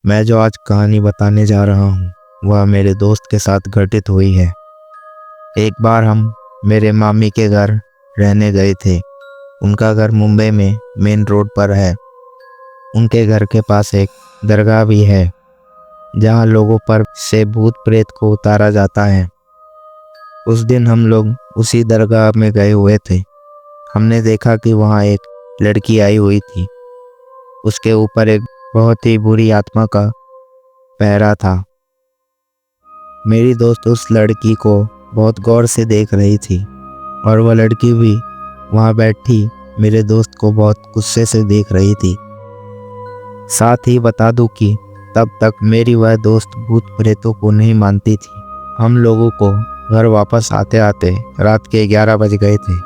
मैं जो आज कहानी बताने जा रहा हूँ वह मेरे दोस्त के साथ घटित हुई है। एक बार हम मेरे मामी के घर रहने गए थे। उनका घर मुंबई में मेन रोड पर है। उनके घर के पास एक दरगाह भी है जहाँ लोगों पर से भूत प्रेत को उतारा जाता है। उस दिन हम लोग उसी दरगाह में गए हुए थे। हमने देखा कि वहाँ एक लड़की आई हुई थी। उसके ऊपर एक बहुत ही बुरी आत्मा का पहरा था। मेरी दोस्त उस लड़की को बहुत गौर से देख रही थी और वह लड़की भी वहाँ बैठी मेरे दोस्त को बहुत गुस्से से देख रही थी। साथ ही बता दूं कि तब तक मेरी वह दोस्त भूत प्रेतों को नहीं मानती थी। हम लोगों को घर वापस आते आते रात के 11 बज गए थे।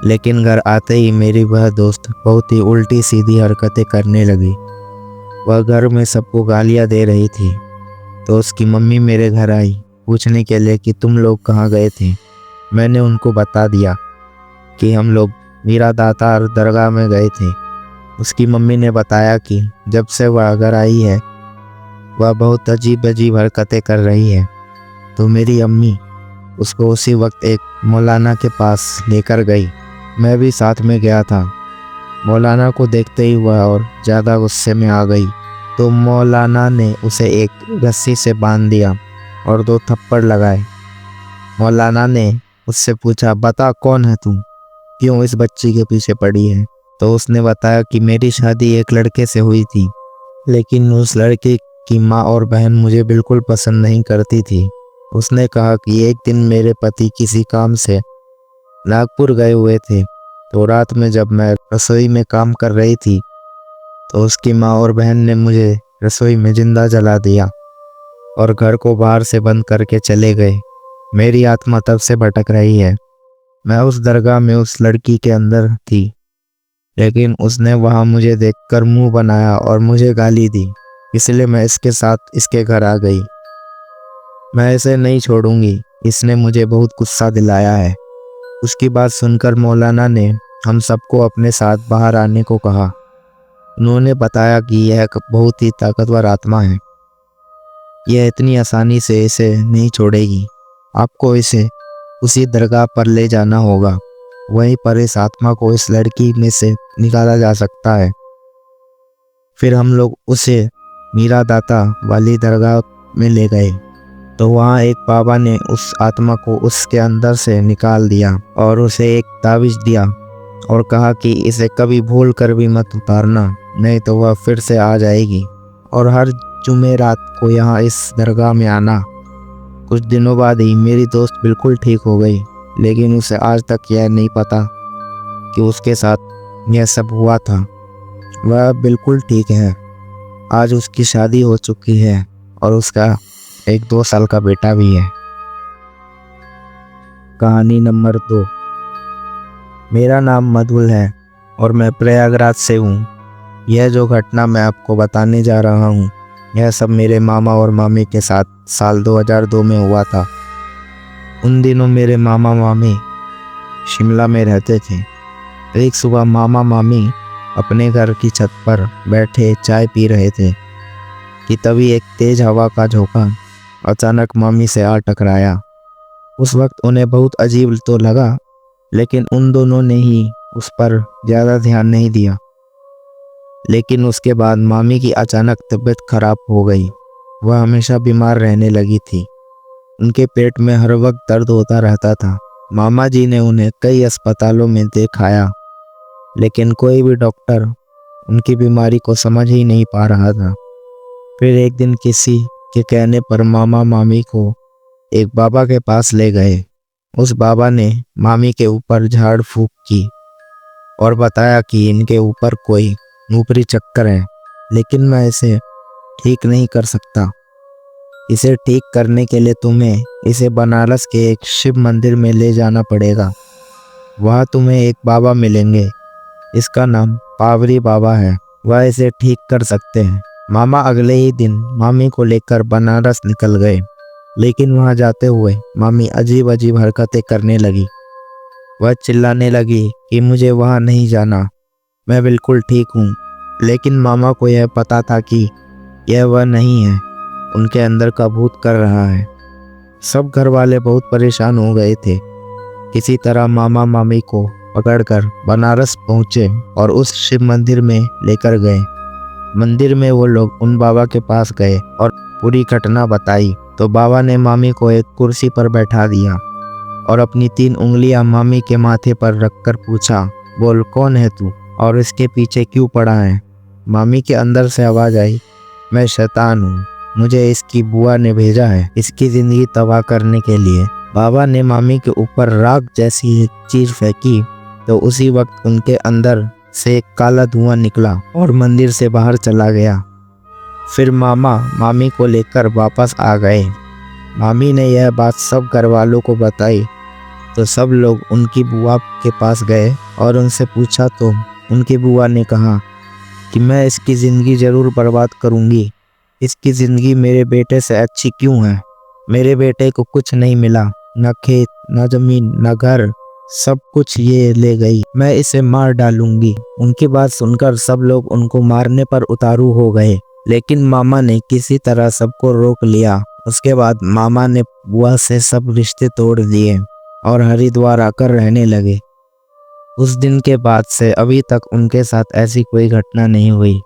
लेकिन घर आते ही मेरी वह दोस्त बहुत ही उल्टी सीधी हरकतें करने लगी। वह घर में सबको गालियां दे रही थी। तो उसकी मम्मी मेरे घर आई पूछने के लिए कि तुम लोग कहाँ गए थे। मैंने उनको बता दिया कि हम लोग मीरा दातार दरगाह में गए थे। उसकी मम्मी ने बताया कि जब से वह घर आई है वह बहुत अजीब अजीब हरकतें कर रही है। तो मेरी अम्मी उसको उसी वक्त एक मौलाना के पास लेकर गई। मैं भी साथ में गया था। मौलाना को देखते ही वह और ज़्यादा गुस्से में आ गई। तो मौलाना ने उसे एक रस्सी से बांध दिया और 2 थप्पड़ लगाए। मौलाना ने उससे पूछा, बता कौन है तुम, क्यों इस बच्ची के पीछे पड़ी है। तो उसने बताया कि मेरी शादी एक लड़के से हुई थी, लेकिन उस लड़के की माँ और बहन मुझे बिल्कुल पसंद नहीं करती थी। उसने कहा कि एक दिन मेरे पति किसी काम से नागपुर गए हुए थे। तो रात में जब मैं रसोई में काम कर रही थी तो उसकी माँ और बहन ने मुझे रसोई में जिंदा जला दिया और घर को बाहर से बंद करके चले गए। मेरी आत्मा तब से भटक रही है। मैं उस दरगाह में उस लड़की के अंदर थी, लेकिन उसने वहाँ मुझे देखकर मुंह बनाया और मुझे गाली दी। इसलिए मैं इसके साथ इसके घर आ गई। मैं इसे नहीं छोड़ूंगी, इसने मुझे बहुत गुस्सा दिलाया है। उसकी बात सुनकर मौलाना ने हम सबको अपने साथ बाहर आने को कहा। उन्होंने बताया कि यह एक बहुत ही ताकतवर आत्मा है। यह इतनी आसानी से इसे नहीं छोड़ेगी। आपको इसे उसी दरगाह पर ले जाना होगा। वहीं पर इस आत्मा को इस लड़की में से निकाला जा सकता है। फिर हम लोग उसे मीरा दाता वाली दरगाह में ले गए। तो वहाँ एक बाबा ने उस आत्मा को उसके अंदर से निकाल दिया और उसे एक ताबीज दिया और कहा कि इसे कभी भूल कर भी मत उतारना, नहीं तो वह फिर से आ जाएगी। और हर जुमे रात को यहाँ इस दरगाह में आना। कुछ दिनों बाद ही मेरी दोस्त बिल्कुल ठीक हो गई, लेकिन उसे आज तक यह नहीं पता कि उसके साथ यह सब हुआ था। वह बिल्कुल ठीक है। आज उसकी शादी हो चुकी है और उसका एक 2 साल का बेटा भी है। कहानी नंबर 2। मेरा नाम मधुल है और मैं प्रयागराज से हूँ। यह जो घटना मैं आपको बताने जा रहा हूँ यह सब मेरे मामा और मामी के साथ साल 2002 में हुआ था। उन दिनों मेरे मामा मामी शिमला में रहते थे। एक सुबह मामा मामी अपने घर की छत पर बैठे चाय पी रहे थे कि तभी एक तेज हवा का झोंका अचानक मामी से आ टकराया। उस वक्त उन्हें बहुत अजीब तो लगा, लेकिन उन दोनों ने ही उस पर ज़्यादा ध्यान नहीं दिया। लेकिन उसके बाद मामी की अचानक तबीयत खराब हो गई। वह हमेशा बीमार रहने लगी थी। उनके पेट में हर वक्त दर्द होता रहता था। मामा जी ने उन्हें कई अस्पतालों में दिखाया, लेकिन कोई भी डॉक्टर उनकी बीमारी को समझ ही नहीं पा रहा था। फिर एक दिन किसी के कहने पर मामा मामी को एक बाबा के पास ले गए। उस बाबा ने मामी के ऊपर झाड़ फूंक की और बताया कि इनके ऊपर कोई ऊपरी चक्कर है, लेकिन मैं इसे ठीक नहीं कर सकता। इसे ठीक करने के लिए तुम्हें इसे बनारस के एक शिव मंदिर में ले जाना पड़ेगा। वहाँ तुम्हें एक बाबा मिलेंगे, इसका नाम पावरी बाबा है। वह इसे ठीक कर सकते हैं। मामा अगले ही दिन मामी को लेकर बनारस निकल गए, लेकिन वहाँ जाते हुए मामी अजीब अजीब हरकतें करने लगी। वह चिल्लाने लगी कि मुझे वहाँ नहीं जाना, मैं बिल्कुल ठीक हूँ। लेकिन मामा को यह पता था कि यह वह नहीं है, उनके अंदर का भूत कर रहा है। सब घर वाले बहुत परेशान हो गए थे। किसी तरह मामा मामी को पकड़कर बनारस पहुंचे और उस शिव मंदिर में लेकर गए। मंदिर में वो लोग उन बाबा के पास गए और पूरी घटना बताई तो बाबा ने मामी को एक कुर्सी पर बैठा दिया और अपनी 3 उंगलियां मामी के माथे पर रखकर पूछा, बोल कौन है तू और इसके पीछे क्यों पड़ा है। मामी के अंदर से आवाज़ आई, मैं शैतान हूँ, मुझे इसकी बुआ ने भेजा है इसकी ज़िंदगी तबाह करने के लिए। बाबा ने मामी के ऊपर राख जैसी एक चीज़ फेंकी तो उसी वक्त उनके अंदर से एक काला धुआं निकला और मंदिर से बाहर चला गया। फिर मामा मामी को लेकर वापस आ गए। मामी ने यह बात सब घर वालों को बताई तो सब लोग उनकी बुआ के पास गए और उनसे पूछा तो उनकी बुआ ने कहा कि मैं इसकी ज़िंदगी ज़रूर बर्बाद करूँगी। इसकी ज़िंदगी मेरे बेटे से अच्छी क्यों है। मेरे बेटे को कुछ नहीं मिला, न खेत न ज़मीन न घर, सब कुछ ये ले गई। मैं इसे मार डालूंगी। उनकी बात सुनकर सब लोग उनको मारने पर उतारू हो गए, लेकिन मामा ने किसी तरह सबको रोक लिया। उसके बाद मामा ने बुआ से सब रिश्ते तोड़ दिए और हरिद्वार आकर रहने लगे। उस दिन के बाद से अभी तक उनके साथ ऐसी कोई घटना नहीं हुई।